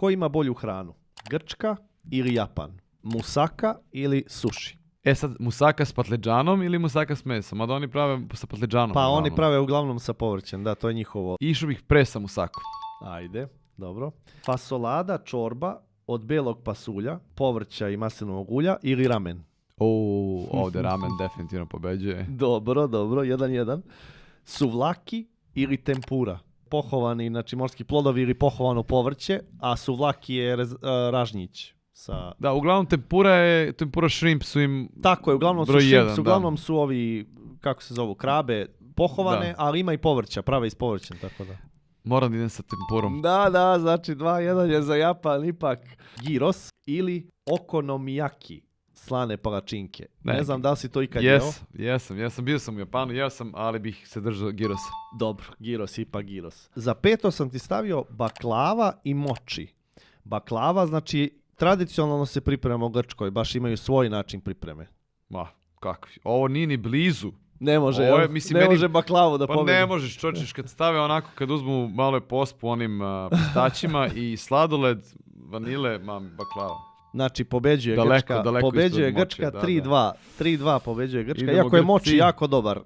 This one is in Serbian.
Ko ima bolju hranu? Grčka ili Japan? Musaka ili sushi? Sad, musaka s patliđanom ili musaka s mesom? Mada oni prave sa patliđanom. Pa uglavnom. oni prave uglavnom sa povrćem, da, to je njihovo. Išao bih pre sa musakom. Ajde, dobro. Fasolada, čorba od belog pasulja, povrća i maslinovog ulja ili ramen? Ovdje ramen definitivno pobeđuje. Dobro, 1-1. Suvlaki ili tempura? Pohovani, znači morski plodovi ili pohovano povrće, a suvlaki je ražnjić. Da, uglavnom tempura shrimp su im Tako je, uglavnom su broj shrimps, jedan, uglavnom su ovi, kako se zovu, krabe pohovane, Da. ali ima i povrća, prave iz povrćem, tako da. Moram da idem sa tempurom. Da, znači 2-1 je za Japan ipak. Gyros ili okonomiyaki, slane palačinke. Ne znam da li si to ikad jeo. Jesam, bio sam u Japanu, ali bih se držao gyrosa. Dobro, gyros, ipak gyros. Za 5 sam ti stavio baklava i mochi. Baklava, znači, tradicionalno se priprema u Grčkoj, baš imaju svoj način pripreme. Ma, kakvi. Ovo nije ni blizu. Ne može, Ovo je, mislim, ne meni- može baklavu da Pa pobedi. ne možeš, čočiš, kad stave onako, kad uzmu malo je pospu onim pistaćima i sladoled, vanile, baklava. Znači, pobeđuje Daleko Grčka, ispred pobeđuje močije, Grčka da, 3-2. 3-2 pobeđuje Grčka, Idemo iako je Grci. moči jako dobar.